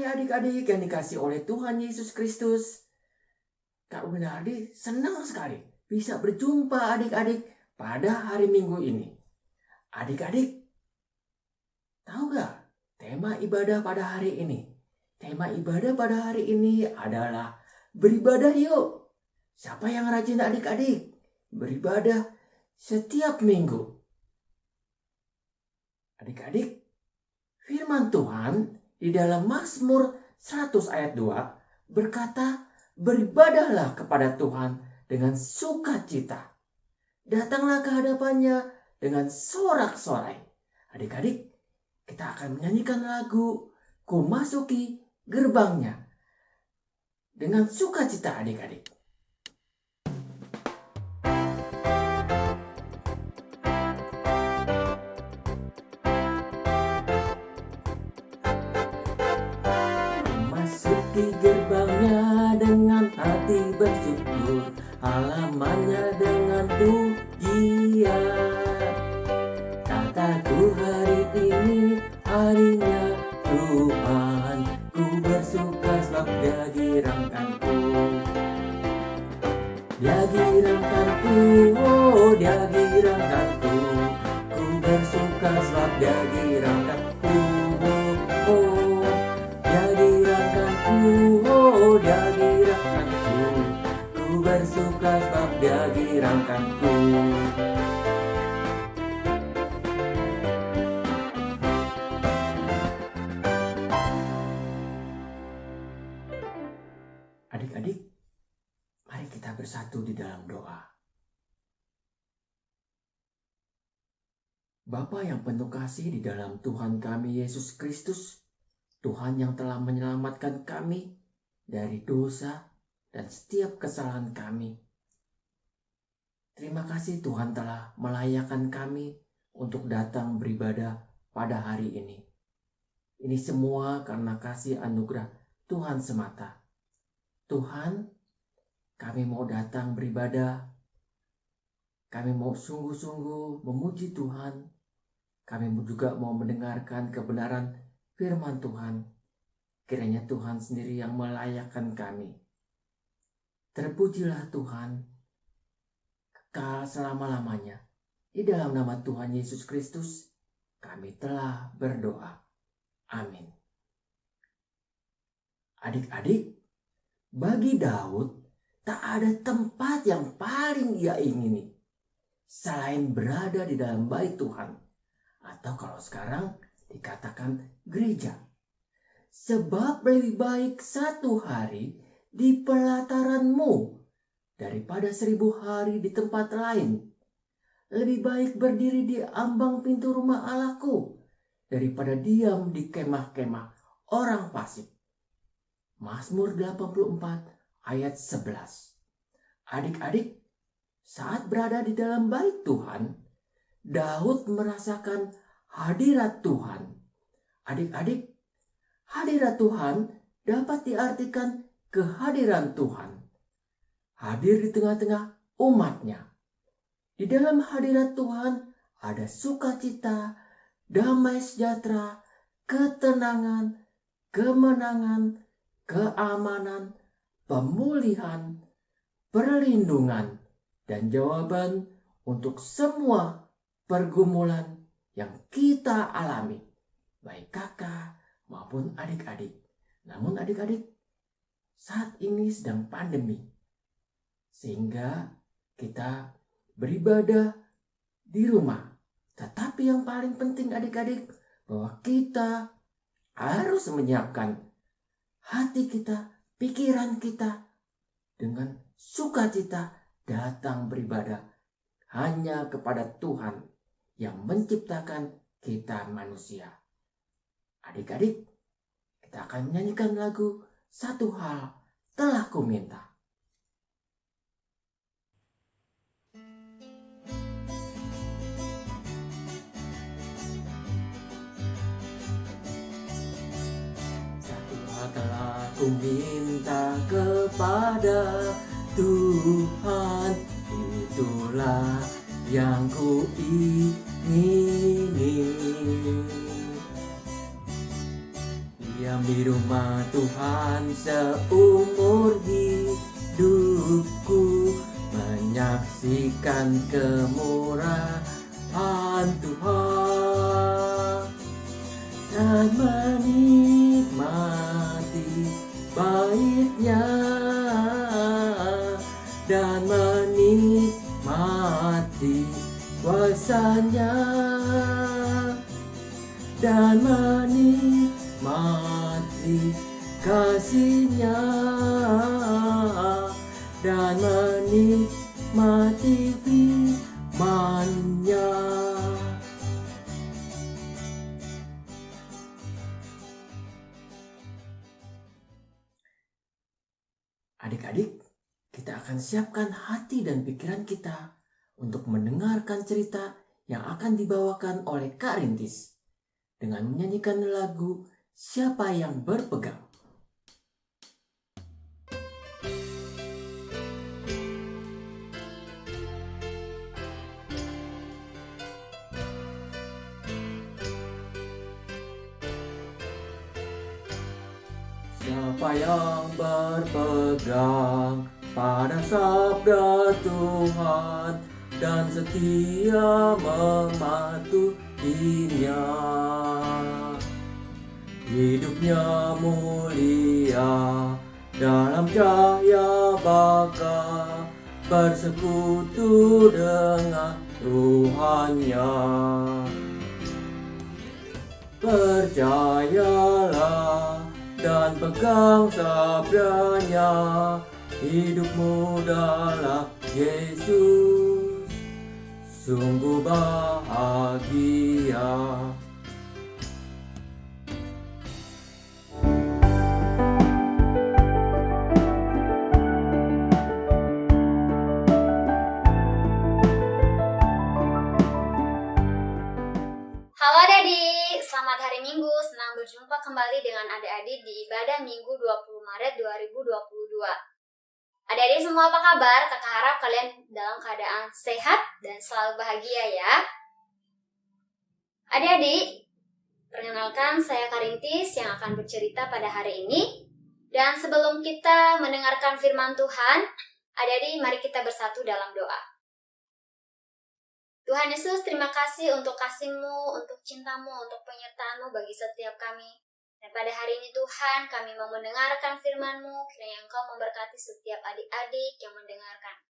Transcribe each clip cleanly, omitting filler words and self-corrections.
Hai adik-adik yang dikasih oleh Tuhan Yesus Kristus. Kak Winardi senang sekali bisa berjumpa adik-adik pada hari Minggu ini. Adik-adik, tahu gak tema ibadah pada hari ini? Tema ibadah pada hari ini adalah beribadah yuk. Siapa yang rajin adik-adik? Beribadah setiap minggu. Adik-adik, firman Tuhan di dalam Mazmur 100 ayat 2 berkata, beribadahlah kepada Tuhan dengan sukacita. Datanglah ke hadapannya dengan sorak-sorai. Adik-adik, kita akan menyanyikan lagu Ku Masuki Gerbangnya dengan sukacita adik-adik. Masuki gerbangnya dengan hati bersyukur, halamannya dengan pujian. Kataku hari ini harinya Tuhan, ku bersuka sebab Dia girangkanku. Dia girangkanku, oh Dia girangkanku, ku bersuka sebab Dia girangkanku. Oh, Dia girangkanku, oh Dia girangkanku, ku bersuka sebab Dia girangkanku. Adik-adik, mari kita bersatu di dalam doa. Bapa yang penuh kasih di dalam Tuhan kami Yesus Kristus, Tuhan yang telah menyelamatkan kami dari dosa dan setiap kesalahan kami. Terima kasih Tuhan telah melayakkan kami untuk datang beribadah pada hari ini. Ini semua karena kasih anugerah Tuhan semata. Tuhan, kami mau datang beribadah. Kami mau sungguh-sungguh memuji Tuhan. Kami juga mau mendengarkan kebenaran firman Tuhan. Kiranya Tuhan sendiri yang melayakkan kami. Terpujilah Tuhan kekal selama-lamanya. Di dalam nama Tuhan Yesus Kristus, kami telah berdoa. Amin. Adik-adik, bagi Daud, tak ada tempat yang paling ia ingini selain berada di dalam bait Tuhan, atau kalau sekarang dikatakan gereja. Sebab lebih baik 1 hari di pelataranmu daripada 1000 hari di tempat lain. Lebih baik berdiri di ambang pintu rumah Allahku daripada diam di kemah-kemah orang fasik. Mazmur 84 ayat 11. Adik-adik, saat berada di dalam bait Tuhan, Daud merasakan hadirat Tuhan. Adik-adik, hadirat Tuhan dapat diartikan kehadiran Tuhan. Hadir di tengah-tengah umatnya. Di dalam hadirat Tuhan ada sukacita, damai sejahtera, ketenangan, kemenangan, keamanan, pemulihan, perlindungan, dan jawaban untuk semua pergumulan yang kita alami, baik kakak maupun adik-adik. Namun adik-adik, saat ini sedang pandemi, sehingga kita beribadah di rumah. Tetapi yang paling penting adik-adik, bahwa kita harus menyiapkan hati kita, pikiran kita dengan sukacita datang beribadah hanya kepada Tuhan yang menciptakan kita manusia. Adik-adik, kita akan menyanyikan lagu Satu Hal Telah Ku Minta. Telah ku minta kepada Tuhan, itulah yang ku ingini. Dia di rumah Tuhan seumur hidupku, menyaksikan kemurahan Tuhan dan menikmati bait-Nya dan menikmati kuasa-Nya dan menikmati kasih-Nya dan menikmati firman-Nya. Adik-adik, kita akan siapkan hati dan pikiran kita untuk mendengarkan cerita yang akan dibawakan oleh Kak Rintis dengan menyanyikan lagu Siapa yang Berpegang. Siapa yang berpegang pada sabda Tuhan dan setia mematuhinya, hidupnya mulia dalam cahaya baka, bersekutu dengan Tuhannya. Percayalah dan pegang sabdanya, hidupmu dalam Yesus sungguh bahagia. Halo adik-adik, selamat hari Minggu. Senang berjumpa kembali dengan adik-adik di ibadah Minggu 20 Maret 2022. Adik-adik semua apa kabar? Kakak harap kalian dalam keadaan sehat dan selalu bahagia ya. Adik-adik, perkenalkan saya Karintis yang akan bercerita pada hari ini. Dan sebelum kita mendengarkan firman Tuhan, adik-adik mari kita bersatu dalam doa. Tuhan Yesus, terima kasih untuk kasih-Mu, untuk cinta-Mu, untuk penyertaan-Mu bagi setiap kami. Dan pada hari ini Tuhan, kami mau mendengarkan firman-Mu, kiranya Engkau memberkati setiap adik-adik yang mendengarkan.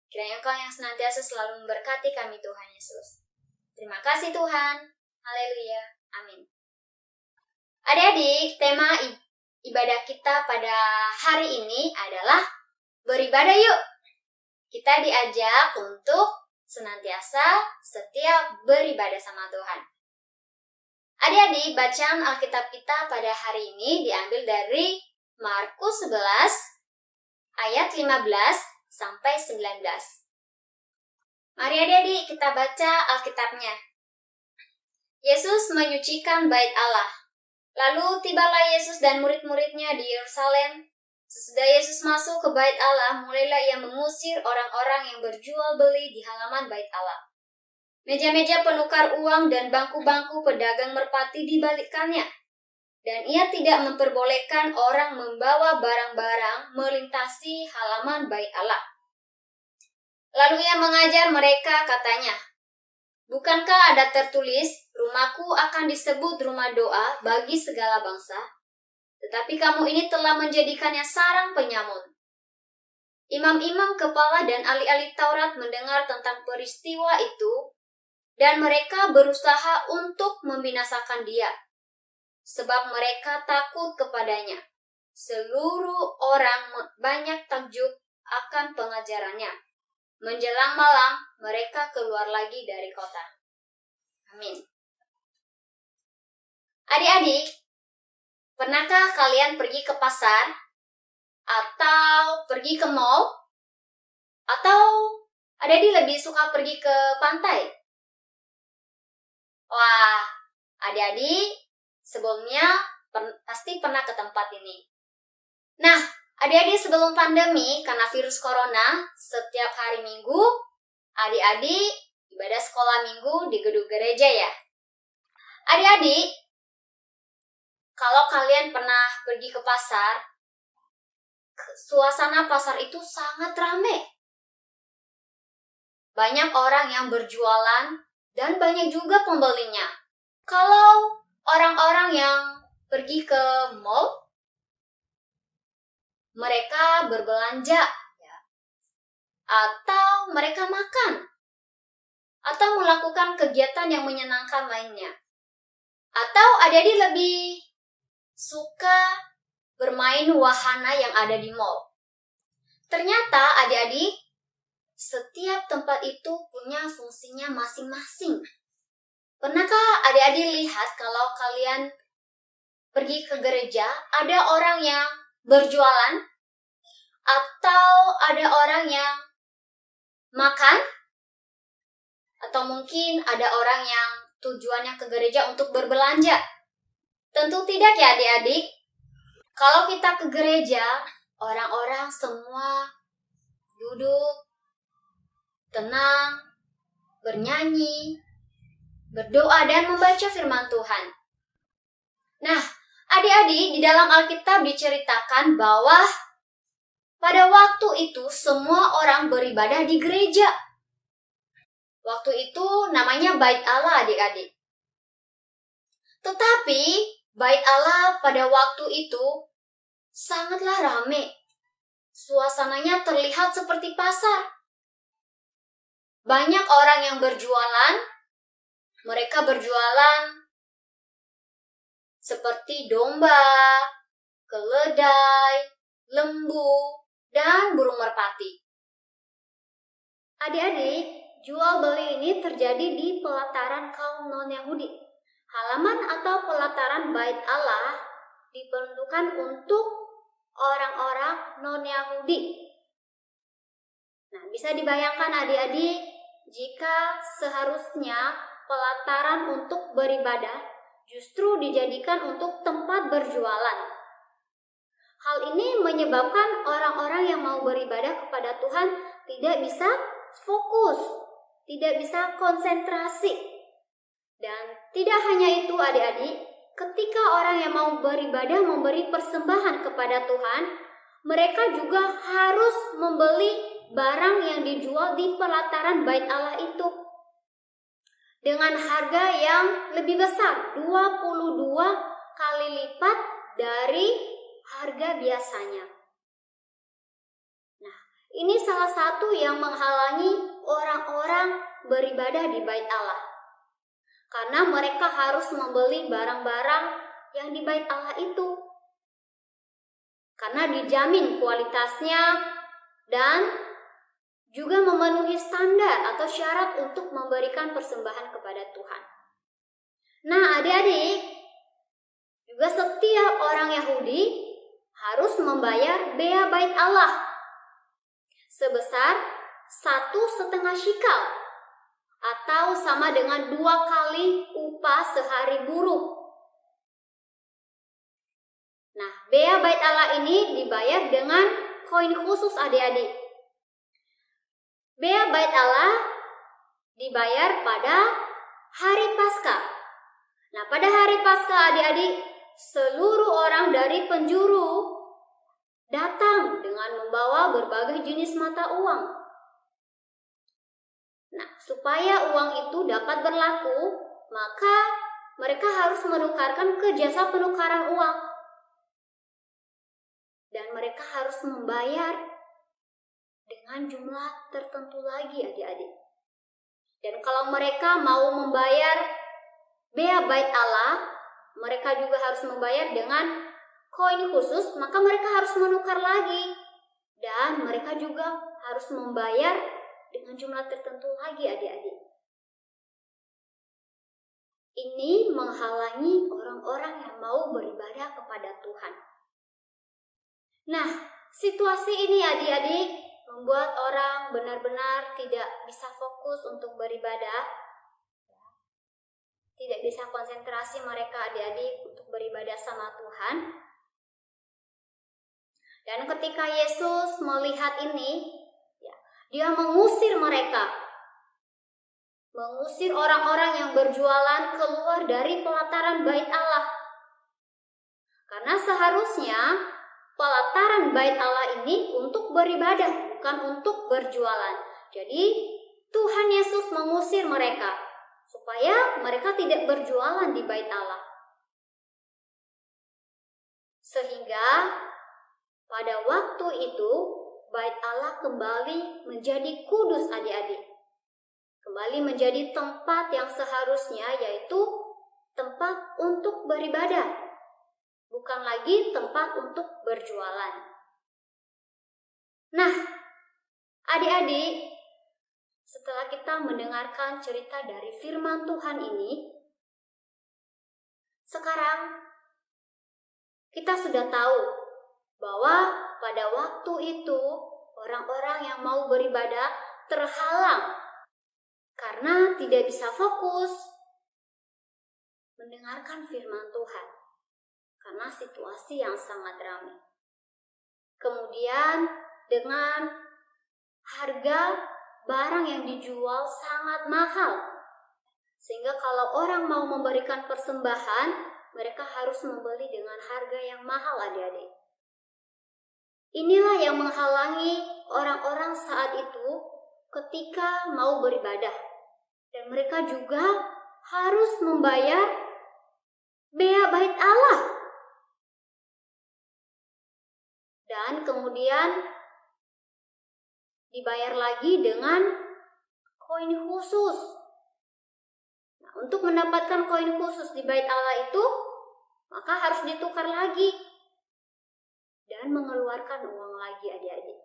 Kiranya Engkau yang senantiasa selalu memberkati kami Tuhan Yesus. Terima kasih Tuhan. Haleluya. Amin. Adik-adik, tema ibadah kita pada hari ini adalah beribadah yuk. Kita diajak untuk senantiasa setia beribadah sama Tuhan. Adik-adik, bacaan Alkitab kita pada hari ini diambil dari Markus 11 ayat 15 sampai 19. Mari adik-adik kita baca Alkitabnya. Yesus menyucikan bait Allah. Lalu tibalah Yesus dan murid-muridnya di Yerusalem. Sesudah Yesus masuk ke bait Allah, mulailah ia mengusir orang-orang yang berjual beli di halaman bait Allah. Meja-meja penukar uang dan bangku-bangku pedagang merpati dibalikkannya. Dan ia tidak memperbolehkan orang membawa barang-barang melintasi halaman bait Allah. Lalu ia mengajar mereka, katanya, "Bukankah ada tertulis, rumahku akan disebut rumah doa bagi segala bangsa? Tetapi kamu ini telah menjadikannya sarang penyamun." Imam-imam kepala dan ahli-ahli Taurat mendengar tentang peristiwa itu, dan mereka berusaha untuk membinasakan dia, sebab mereka takut kepadanya. Seluruh orang banyak takjub akan pengajarannya. Menjelang malam, mereka keluar lagi dari kota. Amin. Adik-adik, pernahkah kalian pergi ke pasar? Atau pergi ke mall? Atau adik-adik lebih suka pergi ke pantai? Wah, adik-adik sebelumnya pasti pernah ke tempat ini. Nah, adik-adik sebelum pandemi karena virus corona, setiap hari Minggu, adik-adik ibadah sekolah Minggu di gedung gereja ya. Adik-adik, Kalau kalian pernah pergi ke pasar, suasana pasar itu sangat ramai. Banyak orang yang berjualan dan banyak juga pembelinya. Kalau orang-orang yang pergi ke mall, mereka berbelanja, ya, atau mereka makan, atau melakukan kegiatan yang menyenangkan lainnya. Atau adik-adik lebih suka bermain wahana yang ada di mall. Ternyata adik-adik, setiap tempat itu punya fungsinya masing-masing. Pernahkah adik-adik lihat kalau kalian pergi ke gereja, ada orang yang berjualan, atau ada orang yang makan, atau mungkin ada orang yang tujuannya ke gereja untuk berbelanja? Tentu tidak ya adik-adik. Kalau kita ke gereja, orang-orang semua duduk, tenang, bernyanyi, berdoa, dan membaca firman Tuhan. Nah, adik-adik, di dalam Alkitab diceritakan bahwa pada waktu itu semua orang beribadah di gereja. Waktu itu namanya Bait Allah, adik-adik. Tetapi Bait Allah pada waktu itu sangatlah ramai. Suasananya terlihat seperti pasar. Banyak orang yang berjualan. Mereka berjualan seperti domba, keledai, lembu, dan burung merpati. Adik-adik, jual beli ini terjadi di pelataran kaum non-Yahudi. Halaman atau pelataran Bait Allah diperuntukkan untuk orang-orang non-Yahudi. Nah, bisa dibayangkan adik-adik, jika seharusnya pelataran untuk beribadah justru dijadikan untuk tempat berjualan. Hal ini menyebabkan orang-orang yang mau beribadah kepada Tuhan tidak bisa fokus, tidak bisa konsentrasi. Dan tidak hanya itu adik-adik, ketika orang yang mau beribadah memberi persembahan kepada Tuhan, mereka juga harus membeli barang yang dijual di pelataran Bait Allah itu dengan harga yang lebih besar, 22 kali lipat dari harga biasanya. Nah, ini salah satu yang menghalangi orang-orang beribadah di Bait Allah. Karena mereka harus membeli barang-barang yang di Bait Allah itu. Karena dijamin kualitasnya dan juga memenuhi standar atau syarat untuk memberikan persembahan kepada Tuhan. Nah, adik-adik, juga setiap orang Yahudi harus membayar bea Bait Allah sebesar 1,5 shikal atau sama dengan 2 kali upah sehari buruh. Nah, bea Bait Allah ini dibayar dengan koin khusus adik-adik. Bea Bait Allah dibayar pada hari Paskah. Nah, pada hari Paskah adik-adik, seluruh orang dari penjuru datang dengan membawa berbagai jenis mata uang. Nah, supaya uang itu dapat berlaku, maka mereka harus menukarkan ke jasa penukaran uang. Dan mereka harus membayar dengan jumlah tertentu lagi adik-adik. Dan kalau mereka mau membayar bea Bait Allah, mereka juga harus membayar dengan koin khusus, maka mereka harus menukar lagi. Dan mereka juga harus membayar dengan jumlah tertentu lagi adik-adik. Ini menghalangi orang-orang yang mau beribadah kepada Tuhan. Nah, situasi ini adik-adik membuat orang benar-benar tidak bisa fokus untuk beribadah. Tidak bisa konsentrasi mereka adik-adik untuk beribadah sama Tuhan. Dan ketika Yesus melihat ini, Dia mengusir mereka. Mengusir orang-orang yang berjualan keluar dari pelataran Bait Allah. Karena seharusnya pelataran bait Allah ini untuk beribadah, bukan untuk berjualan. Jadi Tuhan Yesus mengusir mereka supaya mereka tidak berjualan di bait Allah. Sehingga pada waktu itu bait Allah kembali menjadi kudus adik-adik. Kembali menjadi tempat yang seharusnya, yaitu tempat untuk beribadah, bukan lagi tempat untuk berjualan. Nah, adik-adik, setelah kita mendengarkan cerita dari firman Tuhan ini, sekarang kita sudah tahu bahwa pada waktu itu orang-orang yang mau beribadah terhalang karena tidak bisa fokus mendengarkan firman Tuhan karena situasi yang sangat ramai. Kemudian dengan harga barang yang dijual sangat mahal, sehingga kalau orang mau memberikan persembahan, mereka harus membeli dengan harga yang mahal, adik-adik. Inilah yang menghalangi orang-orang saat itu ketika mau beribadah. Dan mereka juga harus membayar bea bait Allah. Dan kemudian dibayar lagi dengan koin khusus. Nah, untuk mendapatkan koin khusus di bait Allah itu, maka harus ditukar lagi dan mengeluarkan uang lagi, adik-adik.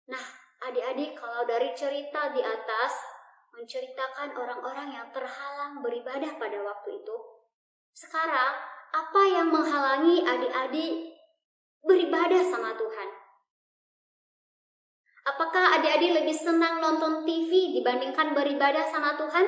Nah, adik-adik, kalau dari cerita di atas menceritakan orang-orang yang terhalang beribadah pada waktu itu, sekarang apa yang menghalangi adik-adik beribadah sama Tuhan? Apakah adik-adik lebih senang nonton TV dibandingkan beribadah sama Tuhan?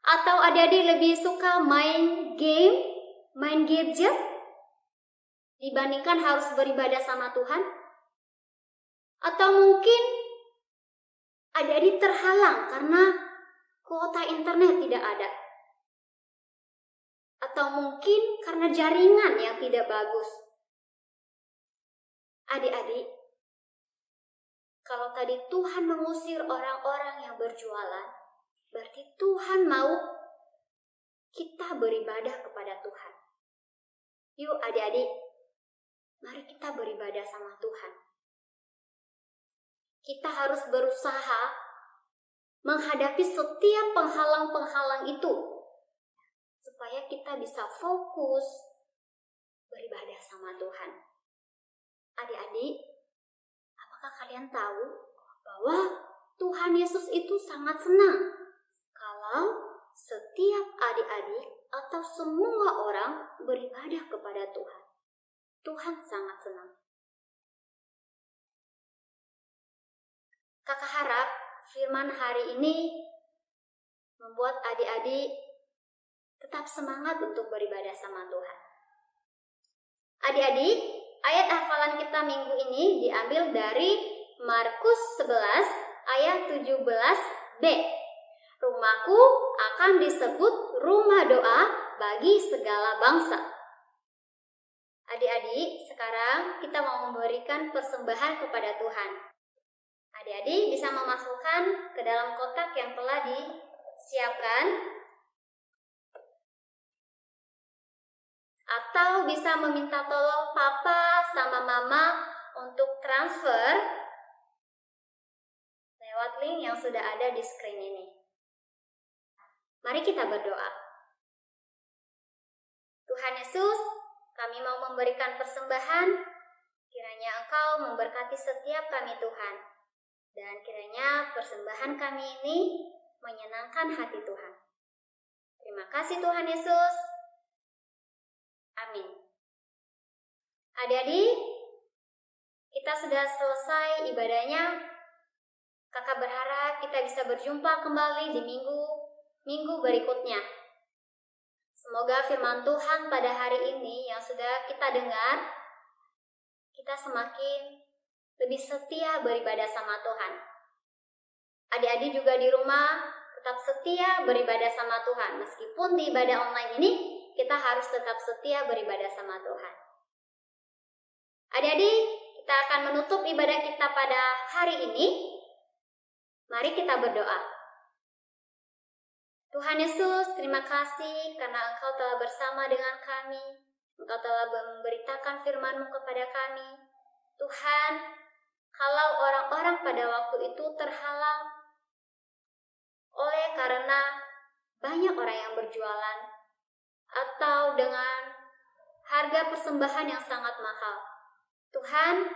Atau adik-adik lebih suka main game, main gadget dibandingkan harus beribadah sama Tuhan? Atau mungkin adik-adik terhalang karena kuota internet tidak ada? Atau mungkin karena jaringan yang tidak bagus? Adik-adik, kalau tadi Tuhan mengusir orang-orang yang berjualan, berarti Tuhan mau kita beribadah kepada Tuhan. Yuk adik-adik, mari kita beribadah sama Tuhan. Kita harus berusaha menghadapi setiap penghalang-penghalang itu, supaya kita bisa fokus beribadah sama Tuhan. Adik-adik, apakah kalian tahu bahwa Tuhan Yesus itu sangat senang kalau setiap adik-adik atau semua orang beribadah kepada Tuhan? Tuhan sangat senang. Kakak harap firman hari ini membuat adik-adik tetap semangat untuk beribadah sama Tuhan. Adik-adik, ayat hafalan kita minggu ini diambil dari Markus 11 ayat 17b. Rumahku akan disebut rumah doa bagi segala bangsa. Adik-adik, sekarang kita mau memberikan persembahan kepada Tuhan. Adik-adik bisa memasukkan ke dalam kotak yang telah disiapkan, atau bisa meminta tolong papa sama mama untuk transfer lewat link yang sudah ada di screen ini. Mari kita berdoa. Tuhan Yesus, kami mau memberikan persembahan, kiranya Engkau memberkati setiap kami Tuhan, dan kiranya persembahan kami ini menyenangkan hati Tuhan. Terima kasih Tuhan Yesus. Amin. Adik-adik, kita sudah selesai ibadahnya. Kakak berharap kita bisa berjumpa kembali di minggu berikutnya. Semoga firman Tuhan pada hari ini yang sudah kita dengar, kita semakin lebih setia beribadah sama Tuhan. Adik-adik juga di rumah tetap setia beribadah sama Tuhan. Meskipun di ibadah online ini, kita harus tetap setia beribadah sama Tuhan. Adik-adik, kita akan menutup ibadah kita pada hari ini. Mari kita berdoa. Tuhan Yesus, terima kasih karena Engkau telah bersama dengan kami. Engkau telah memberitakan firman-Mu kepada kami. Tuhan, kalau orang-orang pada waktu itu terhalang oleh karena banyak orang yang berjualan atau dengan harga persembahan yang sangat mahal. Tuhan,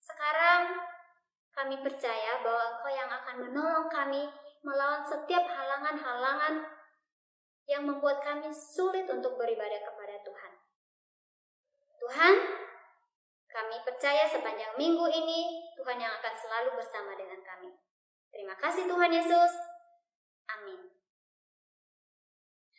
sekarang kami percaya bahwa Engkau yang akan menolong kami melawan setiap halangan-halangan yang membuat kami sulit untuk beribadah kepada Tuhan. Tuhan, kami percaya sepanjang minggu ini Tuhan yang akan selalu bersama dengan kami. Terima kasih Tuhan Yesus. Amin.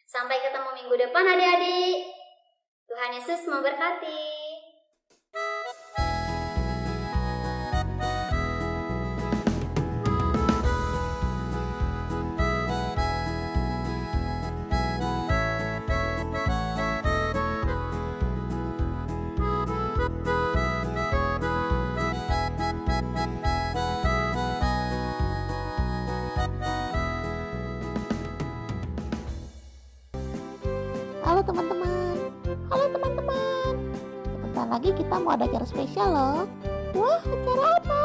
Sampai ketemu minggu depan adik-adik. Tuhan Yesus memberkati. Halo teman-teman, sebentar lagi kita mau ada acara spesial loh. Wah, acara apa?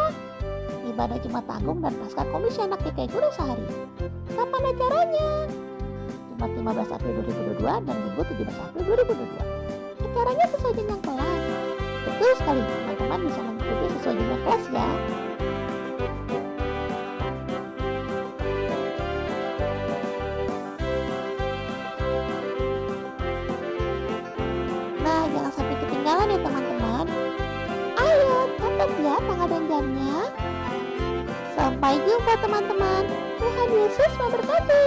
Ibadah Jumat Agung dan Paskah Komisi Anak GKI Guru Sehari. Kapan acaranya? Jumat 15 April 2022 dan Minggu 17 April 2022. Acaranya sesuai jenjang kelas. Betul sekali, teman-teman bisa mengikuti sesuai jenjang kelas ya. Jangan sampai ketinggalan ya teman-teman. Ayo, catat ya tanggal dan jamnya. Sampai jumpa teman-teman. Tuhan Yesus memberkati.